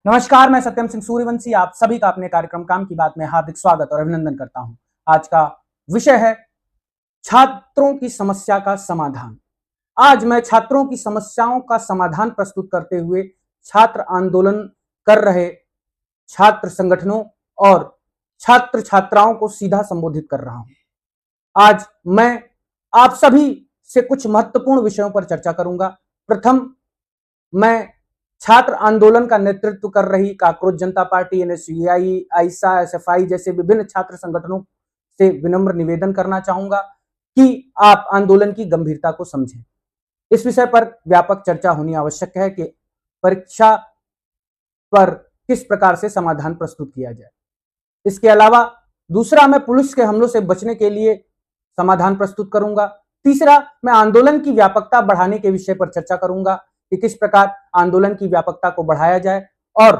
नमस्कार, मैं सत्यम सिंह सूर्यवंशी आप सभी का अपने कार्यक्रम काम की बात में हार्दिक स्वागत और अभिनंदन करता हूं। आज का विषय है छात्रों की समस्या का समाधान। आज मैं छात्रों की समस्याओं का समाधान प्रस्तुत करते हुए छात्र आंदोलन कर रहे छात्र संगठनों और छात्र छात्राओं को सीधा संबोधित कर रहा हूं। आज मैं आप सभी से कुछ महत्वपूर्ण विषयों पर चर्चा करूंगा। प्रथम, मैं छात्र आंदोलन का नेतृत्व कर रही काकरोच जनता पार्टी, एनएसयूआई, आइसा, एसएफआई जैसे विभिन्न छात्र संगठनों से विनम्र निवेदन करना चाहूंगा कि आप आंदोलन की गंभीरता को समझें। इस विषय पर व्यापक चर्चा होनी आवश्यक है कि परीक्षा पर किस प्रकार से समाधान प्रस्तुत किया जाए। इसके अलावा दूसरा, मैं पुलिस के हमलों से बचने के लिए समाधान प्रस्तुत करूंगा। तीसरा, मैं आंदोलन की व्यापकता बढ़ाने के विषय पर चर्चा करूंगा कि किस प्रकार आंदोलन की व्यापकता को बढ़ाया जाए और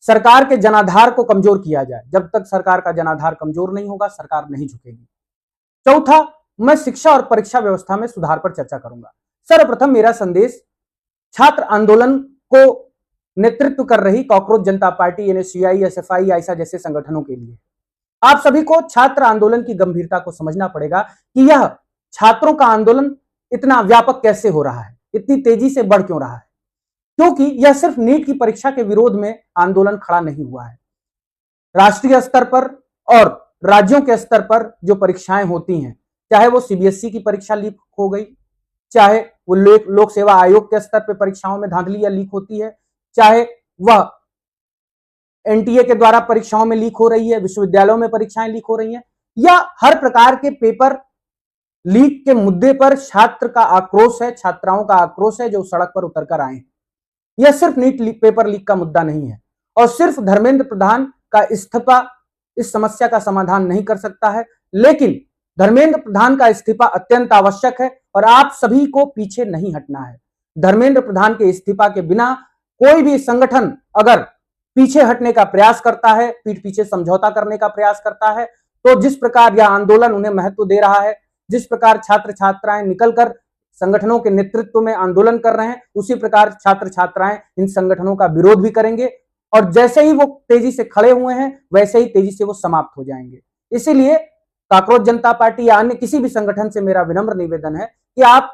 सरकार के जनाधार को कमजोर किया जाए। जब तक सरकार का जनाधार कमजोर नहीं होगा, सरकार नहीं झुकेगी। चौथा, मैं शिक्षा और परीक्षा व्यवस्था में सुधार पर चर्चा करूंगा। सर्वप्रथम मेरा संदेश छात्र आंदोलन को नेतृत्व कर रही काकरोच जनता पार्टी, एनएसयूआई, एसएफआई, आइसा जैसे संगठनों के लिए। आप सभी को छात्र आंदोलन की गंभीरता को समझना पड़ेगा कि यह छात्रों का आंदोलन इतना व्यापक कैसे हो रहा है, इतनी तेजी से बढ़ क्यों रहा है। क्योंकि यह सिर्फ नीट की परीक्षा के विरोध में आंदोलन खड़ा नहीं हुआ है। राष्ट्रीय स्तर पर और राज्यों के स्तर पर जो परीक्षाएं होती हैं, चाहे वो सीबीएसई की परीक्षा लीक हो गई, चाहे वो लोक सेवा आयोग के स्तर पर परीक्षाओं में धांधली या लीक होती है, चाहे वह एनटीए के द्वारा परीक्षाओं में लीक हो रही है, विश्वविद्यालयों में परीक्षाएं लीक हो रही हैं, या हर प्रकार के पेपर लीक के मुद्दे पर छात्र का आक्रोश है, छात्राओं का आक्रोश है जो सड़क पर उतरकर आए हैं। यह सिर्फ नीट पेपर लीक का मुद्दा नहीं है और सिर्फ धर्मेंद्र प्रधान का इस्तीफा इस समस्या का समाधान नहीं कर सकता है, लेकिन धर्मेंद्र प्रधान का इस्तीफा अत्यंत आवश्यक है और आप सभी को पीछे नहीं हटना है। धर्मेंद्र प्रधान के इस्तीफा के बिना कोई भी संगठन अगर पीछे हटने का प्रयास करता है, पीठ पीछे समझौता करने का प्रयास करता है, तो जिस प्रकार यह आंदोलन उन्हें महत्व दे रहा है, जिस प्रकार छात्र छात्राएं निकलकर संगठनों के नेतृत्व में आंदोलन कर रहे हैं, उसी प्रकार छात्र छात्राएं इन संगठनों का विरोध भी करेंगे और जैसे ही वो तेजी से खड़े हुए हैं, वैसे ही तेजी से वो समाप्त हो जाएंगे। इसीलिए काकरोच जनता पार्टी या अन्य किसी भी संगठन से मेरा विनम्र निवेदन है कि आप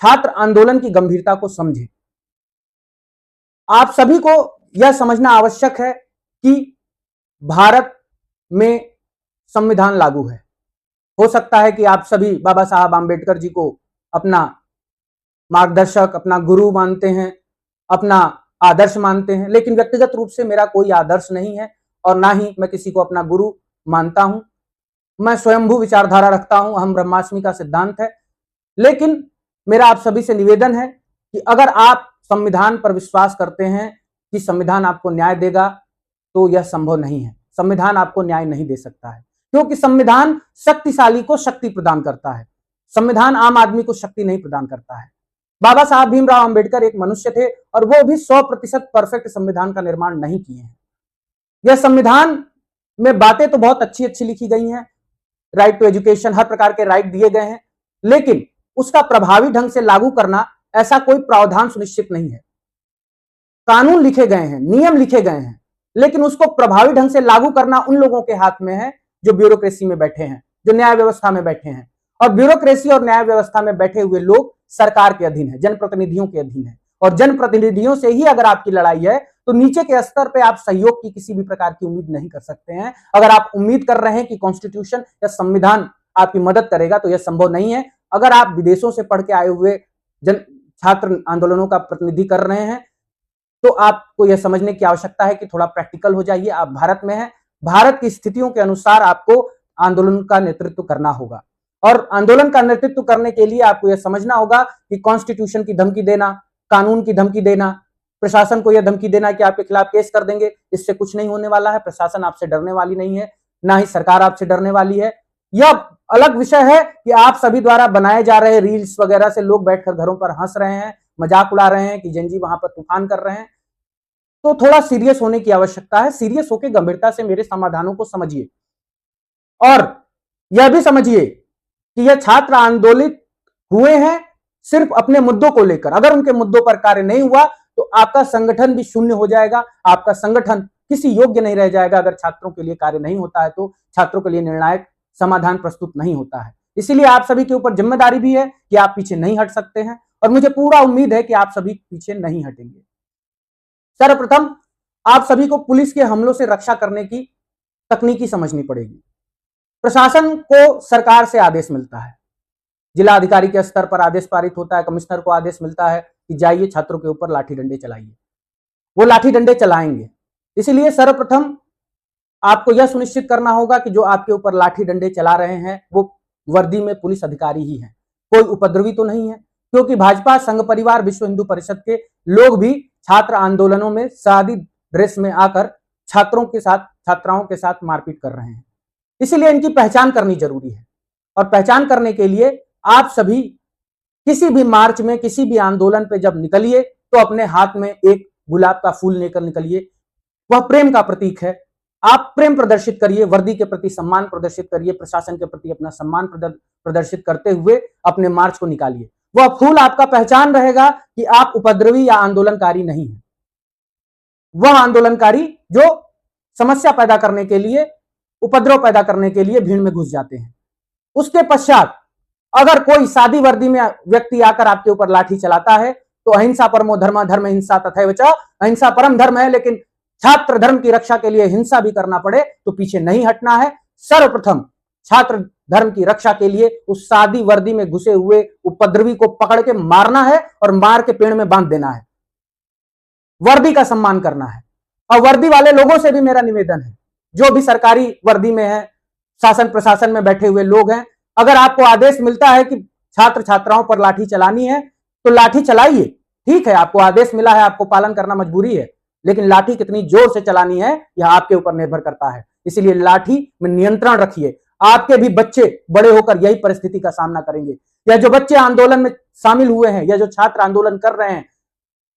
छात्र आंदोलन की गंभीरता को समझें। आप सभी को यह समझना आवश्यक है कि भारत में संविधान लागू है। हो सकता है कि आप सभी बाबा साहब आंबेडकर जी को अपना मार्गदर्शक, अपना गुरु मानते हैं, अपना आदर्श मानते हैं, लेकिन व्यक्तिगत रूप से मेरा कोई आदर्श नहीं है और ना ही मैं किसी को अपना गुरु मानता हूं। मैं स्वयंभू विचारधारा रखता हूं, अहम ब्रह्मास्मि का सिद्धांत है। लेकिन मेरा आप सभी से निवेदन है कि अगर आप संविधान पर विश्वास करते हैं कि संविधान आपको न्याय देगा, तो यह संभव नहीं है। संविधान आपको न्याय नहीं दे सकता है, क्योंकि संविधान शक्तिशाली को शक्ति प्रदान करता है, संविधान आम आदमी को शक्ति नहीं प्रदान करता है। बाबा साहब भीमराव अंबेडकर एक मनुष्य थे और वो भी 100% परफेक्ट संविधान का निर्माण नहीं किए हैं। यह संविधान में बातें तो बहुत अच्छी अच्छी लिखी गई हैं, राइट टू एजुकेशन, हर प्रकार के राइट दिए गए हैं, लेकिन उसका प्रभावी ढंग से लागू करना ऐसा कोई प्रावधान सुनिश्चित नहीं है। कानून लिखे गए हैं, नियम लिखे गए हैं, लेकिन उसको प्रभावी ढंग से लागू करना उन लोगों के हाथ में है जो ब्यूरोक्रेसी में बैठे हैं, जो न्याय व्यवस्था में बैठे हैं। और ब्यूरोक्रेसी और न्याय व्यवस्था में बैठे हुए लोग सरकार के अधीन है, जनप्रतिनिधियों के अधीन है, और जनप्रतिनिधियों से ही अगर आपकी लड़ाई है तो नीचे के स्तर पे आप सहयोग की किसी भी प्रकार की उम्मीद नहीं कर सकते हैं। अगर आप उम्मीद कर रहे हैं कि कॉन्स्टिट्यूशन या संविधान आपकी मदद करेगा, तो यह संभव नहीं है। अगर आप विदेशों से पढ़ के आए हुए छात्र आंदोलनों का प्रतिनिधि कर रहे हैं, तो आपको यह समझने की आवश्यकता है कि थोड़ा प्रैक्टिकल हो जाइए। आप भारत में हैं, भारत की स्थितियों के अनुसार आपको आंदोलन का नेतृत्व करना होगा, और आंदोलन का नेतृत्व करने के लिए आपको यह समझना होगा कि कॉन्स्टिट्यूशन की धमकी देना, कानून की धमकी देना, प्रशासन को यह धमकी देना कि आपके खिलाफ केस कर देंगे, इससे कुछ नहीं होने वाला है। प्रशासन आपसे डरने वाली नहीं है, ना ही सरकार आपसे डरने वाली है। यह अलग विषय है कि आप सभी द्वारा बनाए जा रहे रील्स वगैरह से लोग बैठकर घरों पर हंस रहे हैं, मजाक उड़ा रहे हैं कि जंजी वहां पर तूफान कर रहे हैं। तो थोड़ा सीरियस होने की आवश्यकता है। सीरियस होकर गंभीरता से मेरे समाधानों को समझिए और यह भी समझिए कि यह छात्र आंदोलित हुए हैं सिर्फ अपने मुद्दों को लेकर। अगर उनके मुद्दों पर कार्य नहीं हुआ तो तो आपका संगठन भी शून्य हो जाएगा, आपका संगठन किसी योग्य नहीं रह जाएगा। अगर छात्रों के लिए कार्य नहीं होता है तो छात्रों के लिए निर्णायक समाधान प्रस्तुत नहीं होता है। इसीलिए आप सभी के ऊपर जिम्मेदारी भी है कि आप पीछे नहीं हट सकते हैं, और मुझे पूरा उम्मीद है कि आप सभी पीछे नहीं हटेंगे। सर्वप्रथम आप सभी को पुलिस के हमलों से रक्षा करने की तकनीकी समझनी पड़ेगी। प्रशासन को सरकार से आदेश मिलता है, जिला अधिकारी के स्तर पर आदेश पारित होता है, कमिश्नर को आदेश मिलता है कि जाइए छात्रों के ऊपर लाठी डंडे चलाइए। वो लाठी डंडे चलाएंगे। इसलिए सर्वप्रथम आपको यह सुनिश्चित करना होगा कि जो आपके ऊपर लाठी डंडे चला रहे हैं वो वर्दी में पुलिस अधिकारी ही हैं, कोई उपद्रवी तो नहीं है। क्योंकि भाजपा, संघ परिवार, विश्व हिंदू परिषद के लोग भी छात्र आंदोलनों में सादी ड्रेस में आकर छात्रों के साथ, छात्राओं के साथ मारपीट कर रहे हैं। इसीलिए इनकी पहचान करनी जरूरी है, और पहचान करने के लिए आप सभी किसी भी मार्च में, किसी भी आंदोलन पे जब निकलिए तो अपने हाथ में एक गुलाब का फूल लेकर निकलिए। वह प्रेम का प्रतीक है। आप प्रेम प्रदर्शित करिए, वर्दी के प्रति सम्मान प्रदर्शित करिए, प्रशासन के प्रति अपना सम्मान प्रदर्शित करते हुए अपने मार्च को निकालिए। वह फूल आपका पहचान रहेगा कि आप उपद्रवी या आंदोलनकारी नहीं है। वह आंदोलनकारी जो समस्या पैदा करने के लिए, उपद्रव पैदा करने के लिए भीड़ में घुस जाते हैं। उसके पश्चात अगर कोई सादी वर्दी में व्यक्ति आकर आपके ऊपर लाठी चलाता है तो अहिंसा परमो धर्म, धर्म हिंसा तथैव च, अहिंसा परम धर्म है, लेकिन छात्र धर्म की रक्षा के लिए हिंसा भी करना पड़े तो पीछे नहीं हटना है। सर्वप्रथम छात्र धर्म की रक्षा के लिए उस सादी वर्दी में घुसे हुए उपद्रवी को पकड़ के मारना है और मार के पेड़ में बांध देना है। वर्दी का सम्मान करना है। और वर्दी वाले लोगों से भी मेरा निवेदन है, जो भी सरकारी वर्दी में है, शासन प्रशासन में बैठे हुए लोग हैं, अगर आपको आदेश मिलता है कि छात्र छात्राओं पर लाठी चलानी है तो लाठी चलाइए। ठीक है, आपको आदेश मिला है, आपको पालन करना मजबूरी है, लेकिन लाठी कितनी जोर से चलानी है यह आपके ऊपर निर्भर करता है। इसलिए लाठी में नियंत्रण रखिए। आपके भी बच्चे बड़े होकर यही परिस्थिति का सामना करेंगे। या जो बच्चे आंदोलन में शामिल हुए हैं, या जो छात्र आंदोलन कर रहे हैं,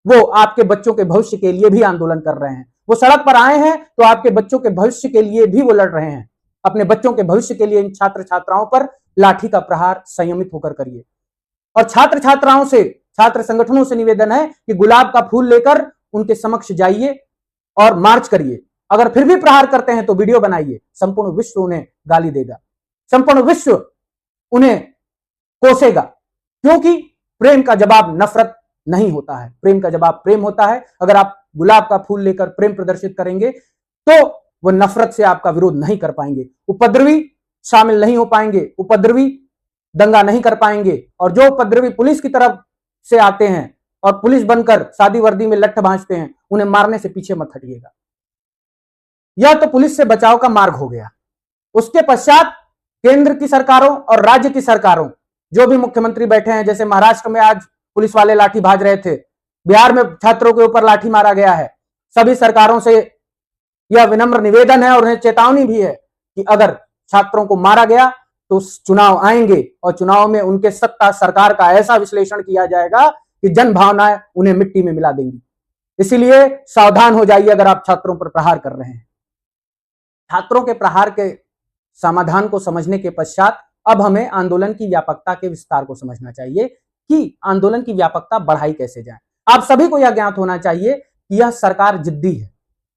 वो आपके बच्चों के भविष्य के लिए भी आंदोलन कर रहे हैं। वो सड़क पर आए हैं तो आपके बच्चों के भविष्य के लिए भी वो लड़ रहे हैं। अपने बच्चों के भविष्य के लिए इन छात्र छात्राओं पर लाठी का प्रहार संयमित होकर करिए। और छात्र छात्राओं से, छात्र संगठनों से निवेदन है कि गुलाब का फूल लेकर उनके समक्ष जाइए और मार्च करिए। अगर फिर भी प्रहार करते हैं तो वीडियो बनाइए। संपूर्ण विश्व उन्हें गाली देगा, संपूर्ण विश्व उन्हें कोसेगा, क्योंकि प्रेम का जवाब नफरत नहीं होता है, प्रेम का जवाब प्रेम होता है। अगर आप गुलाब का फूल लेकर प्रेम प्रदर्शित करेंगे तो वो नफरत से आपका विरोध नहीं कर पाएंगे, उपद्रवी शामिल नहीं हो पाएंगे, उपद्रवी दंगा नहीं कर पाएंगे। और जो उपद्रवी पुलिस की तरफ से आते हैं और पुलिस बनकर सादी वर्दी में लट्ठ भांजते हैं, उन्हें मारने से पीछे मत हटिएगा। यह तो पुलिस से बचाव का मार्ग हो गया। उसके पश्चात केंद्र की सरकारों और राज्य की सरकारों, जो भी मुख्यमंत्री बैठे हैं, जैसे महाराष्ट्र में आज पुलिस वाले लाठी भाज रहे थे, बिहार में छात्रों के ऊपर लाठी मारा गया है। सभी सरकारों से यह विनम्र निवेदन है और उन्हें चेतावनी भी है कि अगर छात्रों को मारा गया तो चुनाव आएंगे और चुनाव में उनके सत्ता सरकार का ऐसा विश्लेषण किया जाएगा कि जन भावनाएं उन्हें मिट्टी में मिला देंगी। इसीलिए सावधान हो जाइए अगर आप छात्रों पर प्रहार कर रहे हैं। छात्रों के प्रहार के समाधान को समझने के पश्चात अब हमें आंदोलन की व्यापकता के विस्तार को समझना चाहिए कि आंदोलन की व्यापकता बढ़ाई कैसे जाए। आप सभी को यह ज्ञात होना चाहिए कि यह सरकार जिद्दी है।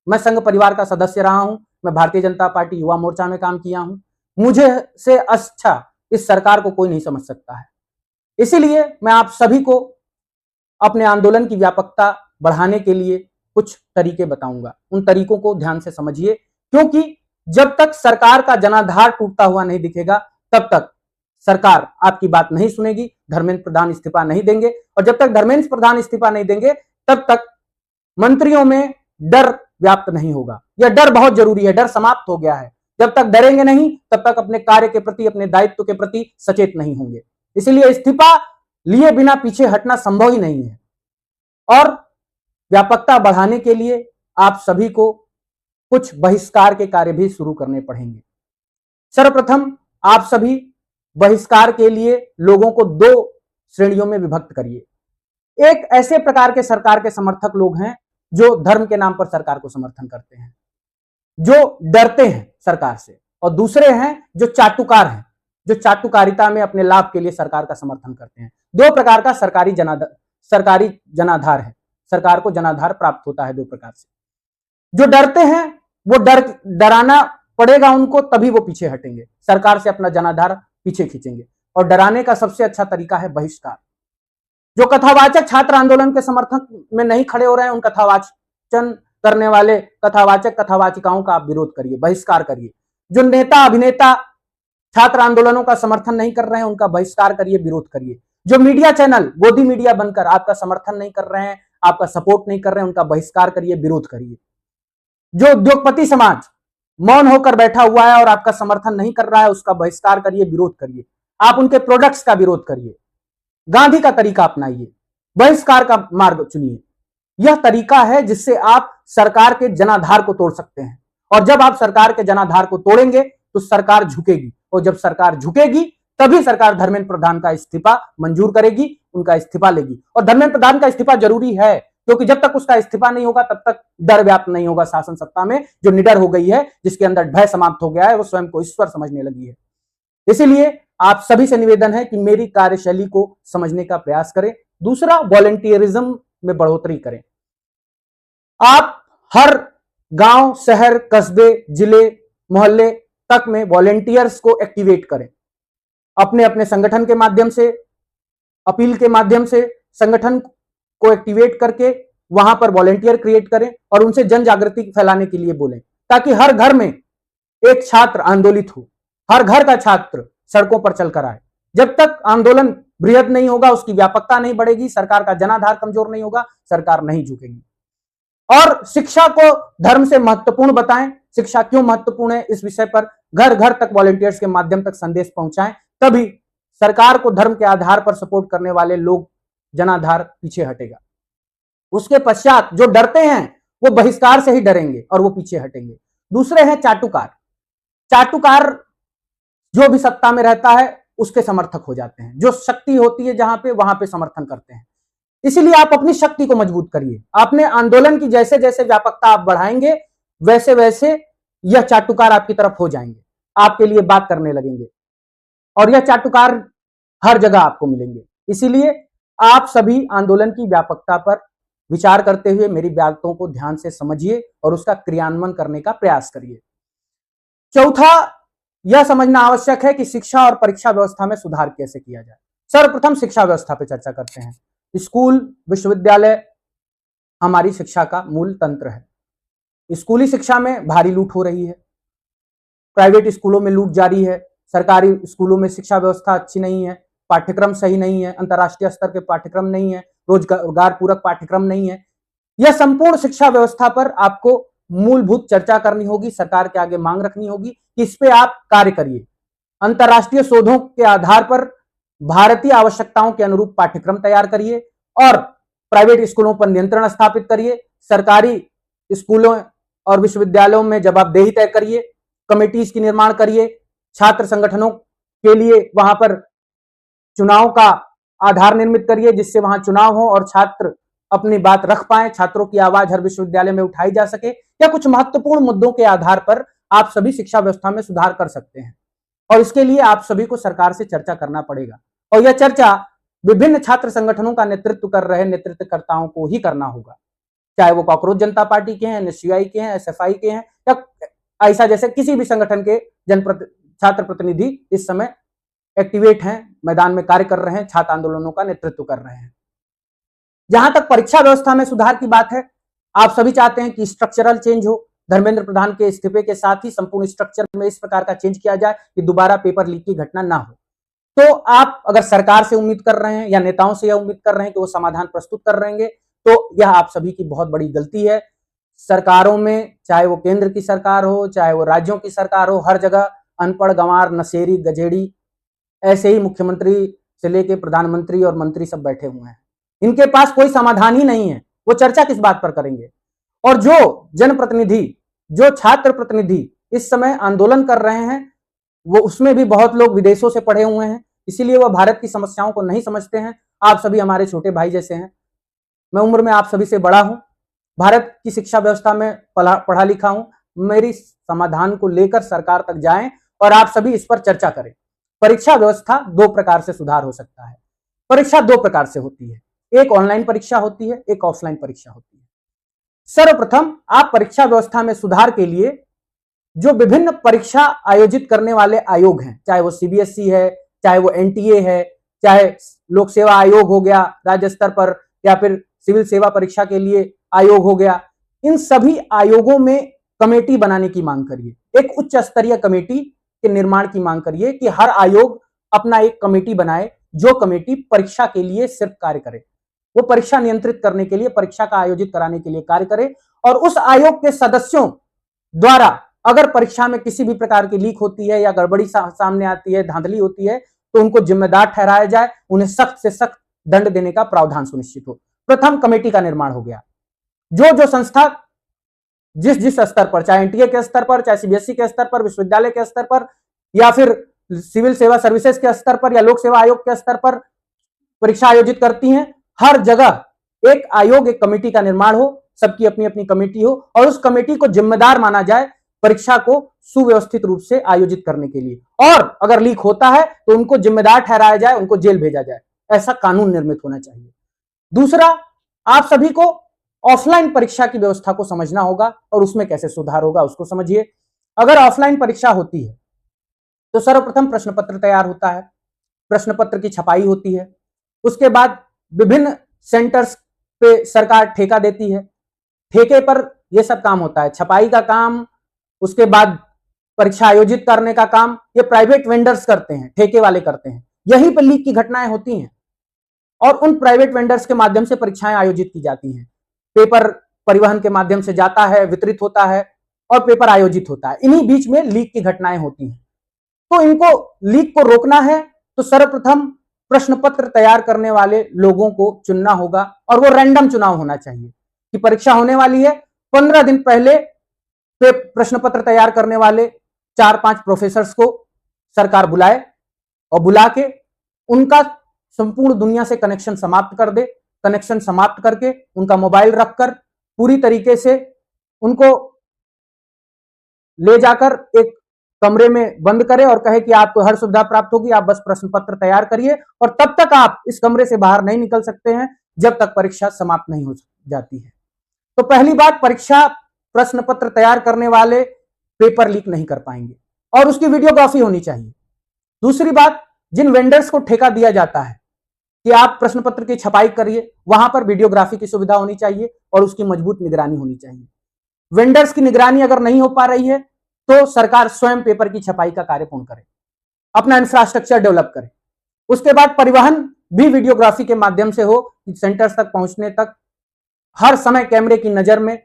मैं संघ परिवार का सदस्य रहा हूं, मैं भारतीय जनता पार्टी युवा मोर्चा में काम किया हूं। मुझे से अच्छा इस सरकार को कोई नहीं समझ सकता है। इसीलिए मैं आप सभी को अपने आंदोलन की व्यापकता बढ़ाने के लिए कुछ तरीके बताऊंगा। उन तरीकों को ध्यान से समझिए, क्योंकि जब तक सरकार का जनाधार टूटता हुआ नहीं दिखेगा तब तक सरकार आपकी बात नहीं सुनेगी। धर्मेंद्र प्रधान इस्तीफा नहीं देंगे, और जब तक धर्मेंद्र प्रधान इस्तीफा नहीं देंगे तब तक मंत्रियों में डर व्याप्त नहीं होगा। यह डर बहुत जरूरी है, डर समाप्त हो गया है। जब तक डरेंगे नहीं तब तक अपने कार्य के प्रति, अपने दायित्व के प्रति सचेत नहीं होंगे। इसलिए इस्तीफा लिए बिना पीछे हटना संभव ही नहीं है। और व्यापकता बढ़ाने के लिए आप सभी को कुछ बहिष्कार के कार्य भी शुरू करने पड़ेंगे। सर्वप्रथम आप सभी बहिष्कार के लिए लोगों को दो श्रेणियों में विभक्त करिए। एक ऐसे प्रकार के सरकार के समर्थक लोग हैं जो धर्म के नाम पर सरकार को समर्थन करते हैं, जो डरते हैं सरकार से, और दूसरे हैं जो चाटुकार हैं, जो चाटुकारिता में अपने लाभ के लिए सरकार का समर्थन करते हैं। दो प्रकार का सरकारी जनाधार है। सरकार को जनाधार प्राप्त होता है दो प्रकार से। जो डरते हैं वो डराना पड़ेगा उनको, तभी वो पीछे हटेंगे, सरकार से अपना जनाधार पीछे खींचेंगे। और डराने का सबसे अच्छा तरीका है बहिष्कार। जो कथावाचक छात्र आंदोलन के समर्थन में नहीं खड़े हो रहे हैं, उन कथावाचन करने वाले कथावाचक कथावाचिकाओं का आप विरोध करिए, बहिष्कार करिए। जो नेता अभिनेता छात्र आंदोलनों का समर्थन नहीं कर रहे हैं, उनका बहिष्कार करिए, विरोध करिए। जो मीडिया चैनल गोदी मीडिया बनकर आपका समर्थन नहीं कर रहे हैं, आपका सपोर्ट नहीं कर रहे हैं, उनका बहिष्कार करिए, विरोध करिए। जो उद्योगपति समाज मौन होकर बैठा हुआ है और आपका समर्थन नहीं कर रहा है, उसका बहिष्कार करिए, विरोध करिए। आप उनके प्रोडक्ट्स का विरोध करिए, गांधी का तरीका अपनाइए, बहिष्कार का मार्ग चुनिए। यह तरीका है जिससे आप सरकार के जनाधार को तोड़ सकते हैं। और जब आप सरकार के जनाधार को तोड़ेंगे तो सरकार झुकेगी, और जब सरकार झुकेगी तभी सरकार धर्मेंद्र प्रधान का इस्तीफा मंजूर करेगी, उनका इस्तीफा लेगी। और धर्मेंद्र प्रधान का इस्तीफा जरूरी है, क्योंकि जब तक उसका इस्तीफा नहीं होगा तब तक डर व्याप्त नहीं होगा शासन सत्ता में। जो निडर हो गई है, जिसके अंदर भय समाप्त हो गया है, वो स्वयं को ईश्वर समझने लगी है। इसीलिए आप सभी से निवेदन है कि मेरी कार्यशैली को समझने का प्रयास करें। दूसरा, वॉलंटियरिज्म में बढ़ोतरी करें। आप हर गांव, शहर, कस्बे, जिले, मोहल्ले तक में वॉलंटियर्स को एक्टिवेट करें। अपने अपने संगठन के माध्यम से, अपील के माध्यम से संगठन को एक्टिवेट करके वहां पर वॉलंटियर क्रिएट करें और उनसे जन जागृति फैलाने के लिए बोलें, ताकि हर घर में एक छात्र आंदोलित हो, हर घर का छात्र सड़कों पर चलकर आए। जब तक आंदोलन बृहद नहीं होगा, उसकी व्यापकता नहीं बढ़ेगी, सरकार का जनाधार कमजोर नहीं होगा, सरकार नहीं झुकेगी। और शिक्षा को धर्म से महत्वपूर्ण बताएं। शिक्षा क्यों महत्वपूर्ण है, इस विषय पर घर घर तक वॉलंटियर्स के माध्यम तक संदेश पहुंचाएं, तभी सरकार को धर्म के आधार पर सपोर्ट करने वाले लोग जनाधार पीछे हटेगा। उसके पश्चात जो डरते हैं वो बहिष्कार से ही डरेंगे और वो पीछे हटेंगे। दूसरे हैं चाटुकार। चाटुकार जो भी सत्ता में रहता है उसके समर्थक हो जाते हैं। जो शक्ति होती है जहां पे, वहां पे समर्थन करते हैं। इसीलिए आप अपनी शक्ति को मजबूत करिए। आपने आंदोलन की जैसे जैसे व्यापकता आप बढ़ाएंगे, वैसे वैसे यह चाटुकार आपकी तरफ हो जाएंगे, आपके लिए बात करने लगेंगे, और यह चाटुकार हर जगह आपको मिलेंगे। इसीलिए आप सभी आंदोलन की व्यापकता पर विचार करते हुए मेरी बातों को ध्यान से समझिए और उसका क्रियान्वयन करने का प्रयास करिए। चौथा, यह समझना आवश्यक है कि शिक्षा और परीक्षा व्यवस्था में सुधार कैसे किया जाए। सर्वप्रथम शिक्षा व्यवस्था पर चर्चा करते हैं। स्कूल, विश्वविद्यालय हमारी शिक्षा का मूल तंत्र है। स्कूली शिक्षा में भारी लूट हो रही है, प्राइवेट स्कूलों में लूट जारी है, सरकारी स्कूलों में शिक्षा व्यवस्था अच्छी नहीं है, पाठ्यक्रम सही नहीं है, अंतर्राष्ट्रीय स्तर के पाठ्यक्रम नहीं है, रोजगार पूरक पाठ्यक्रम नहीं है। यह संपूर्ण शिक्षा व्यवस्था पर आपको मूलभूत चर्चा करनी होगी, सरकार के आगे मांग रखनी होगी कि इस पे आप कार्य करिए। अंतर्राष्ट्रीय शोधों के आधार पर भारतीय आवश्यकताओं के अनुरूप पाठ्यक्रम तैयार करिए और प्राइवेट स्कूलों पर नियंत्रण स्थापित करिए। सरकारी स्कूलों और विश्वविद्यालयों में जवाबदेही तय करिए, कमेटीज की निर्माण करिए, छात्र संगठनों के लिए वहां पर चुनाव का आधार निर्मित करिए, जिससे वहां चुनाव हो और छात्र अपनी बात रख पाए, छात्रों की आवाज हर विश्वविद्यालय में उठाई जा सके। या कुछ महत्वपूर्ण मुद्दों के आधार पर आप सभी शिक्षा व्यवस्था में सुधार कर सकते हैं, और इसके लिए आप सभी को सरकार से चर्चा करना पड़ेगा। और यह चर्चा विभिन्न छात्र संगठनों का नेतृत्व कर रहे नेतृत्वकर्ताओं को ही करना होगा, चाहे वो कॉकरोच जनता पार्टी के हैं, एनएसयूआई के हैं, एसएफआई के हैं, या ऐसा जैसे किसी भी संगठन के छात्र प्रतिनिधि इस समय एक्टिवेट हैं, मैदान में कार्य कर रहे हैं, छात्र आंदोलनों का नेतृत्व कर रहे हैं। जहां तक परीक्षा व्यवस्था में सुधार की बात है, आप सभी चाहते हैं कि स्ट्रक्चरल चेंज हो। धर्मेंद्र प्रधान के इस्तीफे के साथ ही संपूर्ण स्ट्रक्चर में इस प्रकार का चेंज किया जाए कि दोबारा पेपर लीक की घटना ना हो। तो आप अगर सरकार से उम्मीद कर रहे हैं या नेताओं से यह उम्मीद कर रहे हैं कि वो समाधान प्रस्तुत कर रहेंगे, तो यह आप सभी की बहुत बड़ी गलती है। सरकारों में, चाहे वो केंद्र की सरकार हो, चाहे वो राज्यों की सरकार हो, हर जगह अनपढ़, गंवार, नशेड़ी, गजेड़ी, ऐसे ही मुख्यमंत्री से लेके प्रधानमंत्री और मंत्री सब बैठे हुए हैं। इनके पास कोई समाधान ही नहीं है, वो चर्चा किस बात पर करेंगे। और जो जनप्रतिनिधि, जो छात्र प्रतिनिधि इस समय आंदोलन कर रहे हैं, वो उसमें भी बहुत लोग विदेशों से पढ़े हुए हैं, इसीलिए वह भारत की समस्याओं को नहीं समझते हैं। आप सभी हमारे छोटे भाई जैसे हैं, मैं उम्र में आप सभी से बड़ा हूं, भारत की शिक्षा व्यवस्था में पढ़ा लिखा हूं। मेरी समाधान को लेकर सरकार तक जाएं और आप सभी इस पर चर्चा करें। परीक्षा व्यवस्था दो प्रकार से सुधार हो सकता है। परीक्षा दो प्रकार से होती है, एक ऑनलाइन परीक्षा होती है, एक ऑफलाइन परीक्षा होती है। सर्वप्रथम आप परीक्षा व्यवस्था में सुधार के लिए जो विभिन्न परीक्षा आयोजित करने वाले आयोग हैं, चाहे वो सीबीएसई है, चाहे वो एनटीए है, चाहे लोक सेवा आयोग हो गया राज्य स्तर पर, या फिर सिविल सेवा परीक्षा के लिए आयोग हो गया, इन सभी आयोगों में कमेटी बनाने की मांग करिए। एक उच्च स्तरीय कमेटी के निर्माण की मांग करिए कि हर आयोग अपना एक कमेटी बनाए, जो कमेटी परीक्षा के लिए सिर्फ कार्य करे, वो परीक्षा नियंत्रित करने के लिए, परीक्षा का आयोजित कराने के लिए कार्य करे। और उस आयोग के सदस्यों द्वारा अगर परीक्षा में किसी भी प्रकार की लीक होती है या गड़बड़ी सामने आती है, धांधली होती है, तो उनको जिम्मेदार ठहराया जाए, उन्हें सख्त से सख्त दंड देने का प्रावधान सुनिश्चित हो। प्रथम कमेटी का निर्माण हो गया। जो संस्था जिस स्तर पर, चाहे एनटीए के स्तर पर, चाहे सीबीएसई के स्तर पर, विश्वविद्यालय के स्तर पर, या फिर सिविल सेवा सर्विसेज के स्तर पर, या लोक सेवा आयोग के स्तर पर परीक्षा आयोजित करती हैं, हर जगह एक आयोग, एक कमेटी का निर्माण हो, सबकी अपनी अपनी कमेटी हो, और उस कमेटी को जिम्मेदार माना जाए परीक्षा को सुव्यवस्थित रूप से आयोजित करने के लिए। और अगर लीक होता है तो उनको जिम्मेदार ठहराया जाए, उनको जेल भेजा जाए। ऐसा कानून निर्मित होना चाहिए। दूसरा, आप सभी को ऑफलाइन परीक्षा की व्यवस्था को समझना होगा और उसमें कैसे सुधार होगा उसको समझिए। अगर ऑफलाइन परीक्षा होती है तो सर्वप्रथम प्रश्न पत्र तैयार होता है, प्रश्न पत्र की छपाई होती है, उसके बाद विभिन्न सेंटर्स पे सरकार ठेका देती है, ठेके पर यह सब काम होता है, छपाई का काम, उसके बाद परीक्षा आयोजित करने का काम ये प्राइवेट वेंडर्स करते हैं, ठेके वाले करते हैं। यहीं पर लीक की घटनाएं होती हैं और उन प्राइवेट वेंडर्स के माध्यम से परीक्षाएं आयोजित की जाती हैं। पेपर परिवहन के माध्यम से जाता है, वितरित होता है और पेपर आयोजित होता है। इन्हीं बीच में लीक की घटनाएं होती हैं। तो इनको, लीक को रोकना है तो सर्वप्रथम प्रश्न पत्र तैयार करने वाले लोगों को चुनना होगा, और वो रैंडम चुनाव होना चाहिए कि परीक्षा होने वाली है, 15 दिन पहले प्रश्न पत्र तैयार करने वाले 4-5 प्रोफेसर्स को सरकार बुलाए और बुला के उनका संपूर्ण दुनिया से कनेक्शन समाप्त कर दे। कनेक्शन समाप्त करके उनका मोबाइल रखकर पूरी तरीके से उनको ले जाकर एक कमरे में बंद करे और कहे कि आपको हर सुविधा प्राप्त होगी, आप बस प्रश्न पत्र तैयार करिए और तब तक आप इस कमरे से बाहर नहीं निकल सकते हैं जब तक परीक्षा समाप्त नहीं हो जाती है। तो पहली बात, परीक्षा प्रश्न पत्र तैयार करने वाले पेपर लीक नहीं कर पाएंगे और उसकी वीडियोग्राफी होनी चाहिए। दूसरी बात, जिन वेंडर्स को ठेका दिया जाता है कि आप प्रश्न पत्र की छपाई करिए, वहां पर वीडियोग्राफी की सुविधा होनी चाहिए और उसकी मजबूत निगरानी होनी चाहिए। वेंडर्स की निगरानी अगर नहीं हो पा रही है तो सरकार स्वयं पेपर की छपाई का कार्य पूर्ण करे, अपना इंफ्रास्ट्रक्चर डेवलप करे। उसके बाद परिवहन भी वीडियोग्राफी के माध्यम से हो, सेंटर्स तक पहुंचने तक हर समय कैमरे की नजर में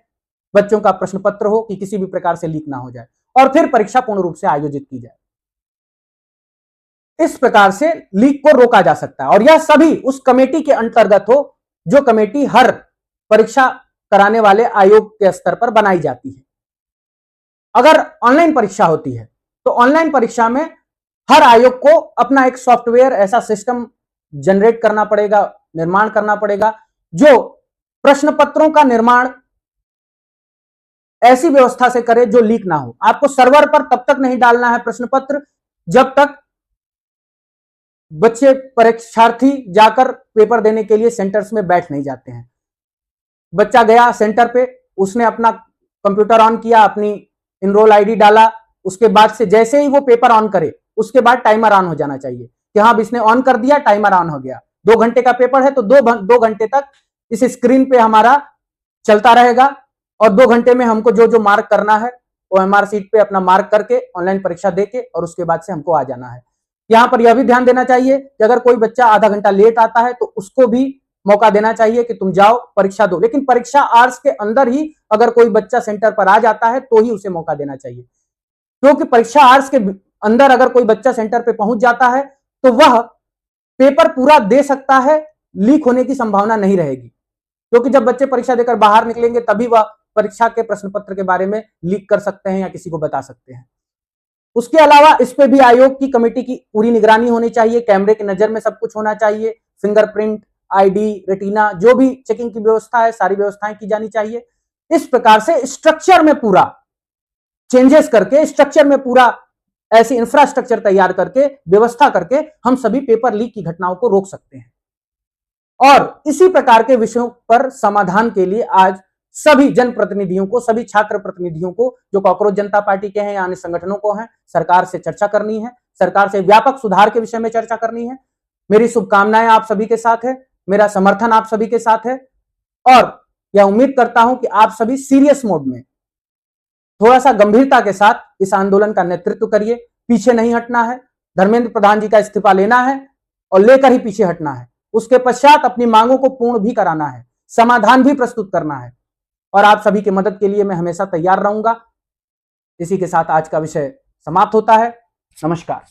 बच्चों का प्रश्न पत्र हो कि किसी भी प्रकार से लीक ना हो जाए, और फिर परीक्षा पूर्ण रूप से आयोजित की जाए। इस प्रकार से लीक को रोका जा सकता है और यह सभी उस कमेटी के अंतर्गत हो जो कमेटी हर परीक्षा कराने वाले आयोग के स्तर पर बनाई जाती है। अगर ऑनलाइन परीक्षा होती है तो ऑनलाइन परीक्षा में हर आयोग को अपना एक सॉफ्टवेयर, ऐसा सिस्टम जनरेट करना पड़ेगा, निर्माण करना पड़ेगा, जो प्रश्न पत्रों का निर्माण ऐसी व्यवस्था से करे जो लीक ना हो। आपको सर्वर पर तब तक नहीं डालना है प्रश्न पत्र जब तक बच्चे, परीक्षार्थी जाकर पेपर देने के लिए सेंटर्स में बैठ नहीं जाते हैं। बच्चा गया सेंटर पे, उसने अपना कंप्यूटर ऑन किया, अपनी इनरोल आईडी डाला, उसके बाद से जैसे ही वो पेपर ऑन करे उसके बाद टाइमर ऑन हो जाना चाहिए कि हाँ, इसने ऑन कर दिया, टाइमर ऑन हो गया। 2 घंटे का पेपर है तो 2 घंटे तक इस स्क्रीन पे हमारा चलता रहेगा और 2 घंटे में हमको जो जो मार्क करना है वो एमआर सीट पे अपना मार्क करके ऑनलाइन परीक्षा देके और उसके बाद से हमको आ जाना है। यहाँ पर यह भी ध्यान देना चाहिए कि अगर कोई बच्चा आधा घंटा लेट आता है तो उसको भी मौका देना चाहिए कि तुम जाओ परीक्षा दो, लेकिन परीक्षा आवर्स के अंदर ही अगर कोई बच्चा सेंटर पर आ जाता है तो ही उसे मौका देना चाहिए, क्योंकि परीक्षा आवर्स के अंदर अगर कोई बच्चा सेंटर पे पहुंच जाता है तो वह पेपर पूरा दे सकता है, लीक होने की संभावना नहीं रहेगी, क्योंकि जब बच्चे परीक्षा देकर बाहर निकलेंगे तभी वह परीक्षा के प्रश्न पत्र के बारे में लीक कर सकते हैं या किसी को बता सकते हैं। उसके अलावा इस पे भी आयोग की कमेटी की पूरी निगरानी होनी चाहिए, कैमरे की नजर में सब कुछ होना चाहिए, फिंगरप्रिंट, आईडी, रेटिना, जो भी चेकिंग की व्यवस्था है सारी व्यवस्थाएं की जानी चाहिए। इस प्रकार से स्ट्रक्चर में पूरा चेंजेस करके, स्ट्रक्चर में पूरा ऐसी इंफ्रास्ट्रक्चर तैयार करके, व्यवस्था करके हम सभी पेपर लीक की घटनाओं को रोक सकते हैं। और इसी प्रकार के विषयों पर समाधान के लिए आज सभी जनप्रतिनिधियों को, सभी छात्र प्रतिनिधियों को, जो कॉकरोच जनता पार्टी के हैं या अन्य संगठनों को हैं, सरकार से चर्चा करनी है, सरकार से व्यापक सुधार के विषय में चर्चा करनी है। मेरी शुभकामनाएं आप सभी के साथ है, मेरा समर्थन आप सभी के साथ है और यह उम्मीद करता हूं कि आप सभी सीरियस मोड में, थोड़ा सा गंभीरता के साथ इस आंदोलन का नेतृत्व करिए। पीछे नहीं हटना है, धर्मेंद्र प्रधान जी का इस्तीफा लेना है और लेकर ही पीछे हटना है। उसके पश्चात अपनी मांगों को पूर्ण भी कराना है, समाधान भी प्रस्तुत करना है और आप सभी की मदद के लिए मैं हमेशा तैयार रहूंगा। इसी के साथ आज का विषय समाप्त होता है। नमस्कार।